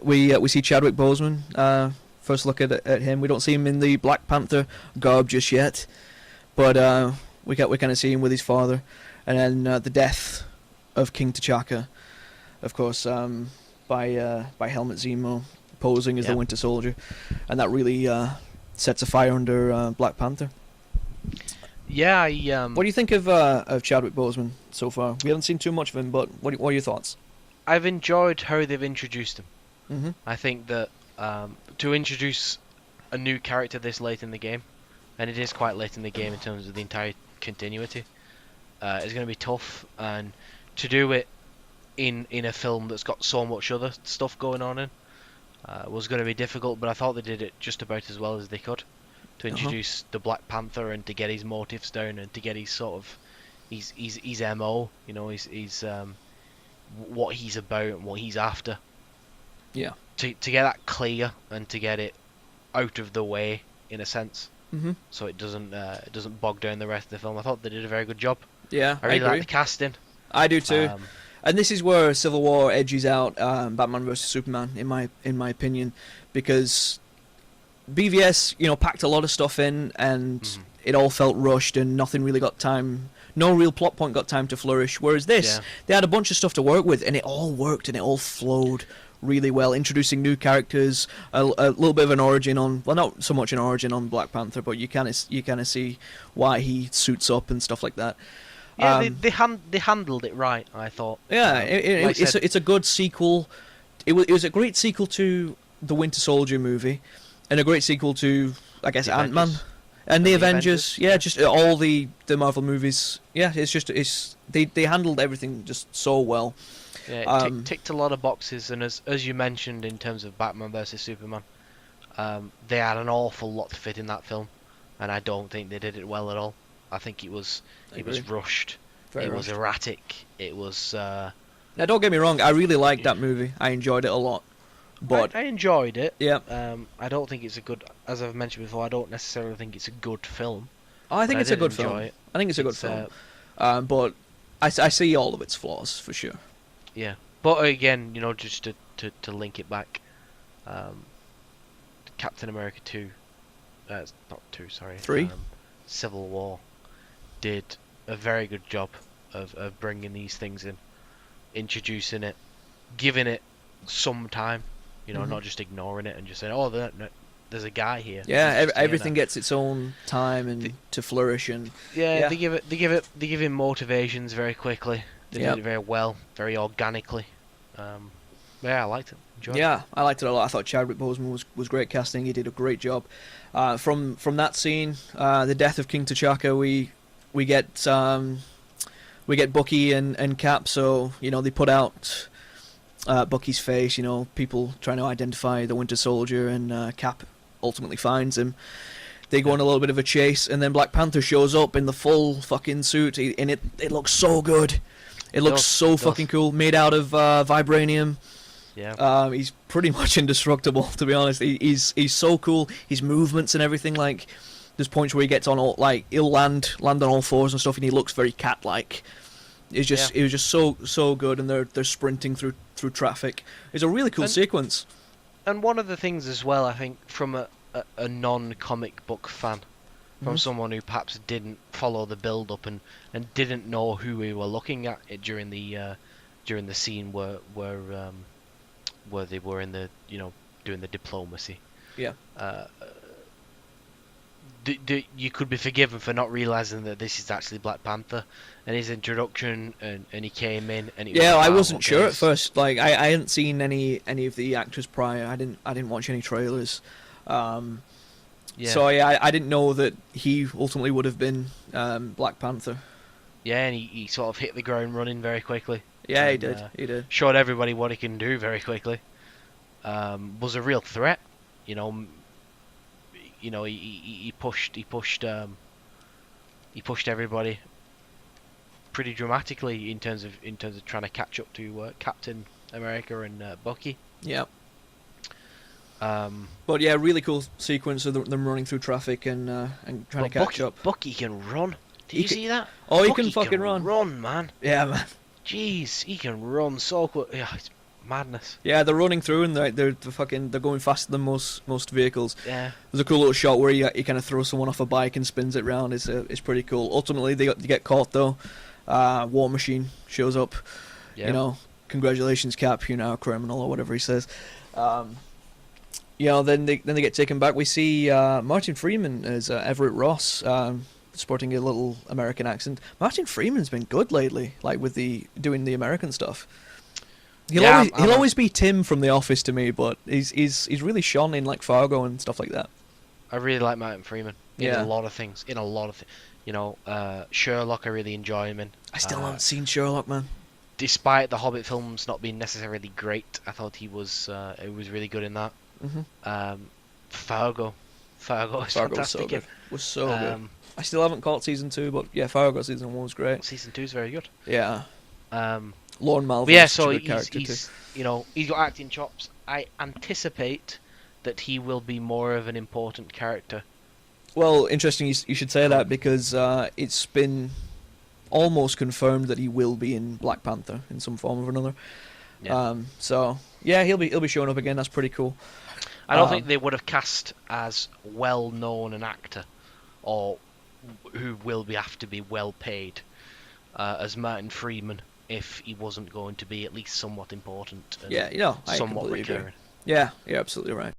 we see Chadwick Boseman. First look at him. We don't see him in the Black Panther garb just yet, but we kind of see him with his father, and then the death of King T'Chaka, of course, by Helmut Zemo posing as the Winter Soldier, and that really sets a fire under Black Panther. Yeah, what do you think of Chadwick Boseman so far? We haven't seen too much of him, but what are your thoughts? I've enjoyed how they've introduced him. Mm-hmm. I think that to introduce a new character this late in the game, and it is quite late in the game in terms of the entire continuity, is going to be tough, and to do it in a film that's got so much other stuff going on in was going to be difficult, but I thought they did it just about as well as they could to introduce the Black Panther and to get his motives down and to get his sort of his MO, you know, his what he's about and what he's after. Yeah. To get that clear and to get it out of the way in a sense, so it doesn't bog down the rest of the film. I thought they did a very good job. Yeah, I really agree. like the casting. I do too. And this is where Civil War edges out Batman vs Superman, in my opinion, because BVS, you know, packed a lot of stuff in, and it all felt rushed, and nothing really got time. No real plot point got time to flourish. Whereas this, they had a bunch of stuff to work with, and it all worked, and it all flowed really well. Introducing new characters, a little bit of an origin on, well, not so much an origin on Black Panther, but you kind of see why he suits up and stuff like that. Yeah, they handled it right, I thought. Yeah, it's a good sequel. It was a great sequel to the Winter Soldier movie, and a great sequel to, I guess, Ant-Man and the Avengers. Yeah, just all the Marvel movies. Yeah, they handled everything just so well. Yeah, it ticked a lot of boxes, and as you mentioned in terms of Batman versus Superman, they had an awful lot to fit in that film, and I don't think they did it well at all. I think it was rushed. It was erratic. It was. Now, don't get me wrong. I really liked that movie. I enjoyed it a lot. But I enjoyed it. Yeah. I don't think it's a good. As I've mentioned before, I don't necessarily think it's a good film. I think it's a good film. I think it's a good film. But I see all of its flaws for sure. Yeah, but again, you know, just to link it back, Captain America 2, not 2, sorry, 3, Civil War, did a very good job of bringing these things in, introducing it, giving it some time, you know, not just ignoring it and just saying, oh, there's a guy here. Yeah, everything gets its own time and to flourish, and they give him motivations very quickly. They did it very well, very organically. Yeah, I liked it. Enjoyed it. I liked it a lot. I thought Chadwick Boseman was great casting. He did a great job. From that scene, the death of King T'Chaka, we get Bucky and Cap. So, you know, they put out Bucky's face. You know, people trying to identify the Winter Soldier, and Cap ultimately finds him. They go on a little bit of a chase, and then Black Panther shows up in the full fucking suit, and it looks so good. It looks so fucking cool, made out of vibranium. Yeah. He's pretty much indestructible, to be honest. He's so cool. His movements and everything, like, there's points where he gets on all, like, he'll land on all fours and stuff, and he looks very cat-like. It was just so good, and they're sprinting through traffic. It's a really cool sequence. And one of the things as well, I think, from a non-comic book fan, from someone who perhaps didn't follow the build-up and didn't know who we were looking at during the scene where they were in the, you know, doing the diplomacy. Yeah. You could be forgiven for not realizing that this is actually Black Panther, and his introduction, and he came in, and I wasn't sure at first. Like, I hadn't seen any of the actors prior. I didn't watch any trailers. So I didn't know that he ultimately would have been Black Panther. Yeah, and he sort of hit the ground running very quickly. Yeah, and, he did. Showed everybody what he can do very quickly. Was a real threat, you know. You know, he pushed everybody pretty dramatically in terms of trying to catch up to Captain America and Bucky. Yeah. But yeah, really cool sequence of them running through traffic and trying to catch up. Bucky can run. Did you see that? Oh, Bucky he can fucking run. Run, man. Yeah, man. Jeez, he can run so quick. Yeah, madness. Yeah, they're running through and they're going faster than most vehicles. Yeah. There's a cool little shot where you kind of throw someone off a bike and spins it round. It's pretty cool. Ultimately, they get caught though. War Machine shows up. Yeah. You know, congratulations, Cap. You're now a criminal or whatever he says. You know, then they get taken back. We see Martin Freeman as Everett Ross, sporting a little American accent. Martin Freeman's been good lately, like with doing the American stuff. He'll always be Tim from The Office to me, but he's really shone in like Fargo and stuff like that. I really like Martin Freeman in a lot of things. You know, Sherlock, I really enjoy him in. I still haven't seen Sherlock, man. Despite the Hobbit films not being necessarily great, I thought he was really good in that. Fargo is fantastic. So good. Was so good. I still haven't caught season 2, but yeah, Fargo season 1 was great. Season 2 is very good. Yeah. Lorne Malvin's yeah, such so a good character too. You know, he's got acting chops. I anticipate that he will be more of an important character. Well, interesting you should say that, because it's been almost confirmed that he will be in Black Panther in some form or another. Yeah. So yeah, he'll be showing up again. That's pretty cool. I don't think they would have cast as well known an actor, or who will have to be well paid, as Martin Freeman, if he wasn't going to be at least somewhat important. And yeah, you know, I somewhat completely agree. recurring. Yeah, you're absolutely right.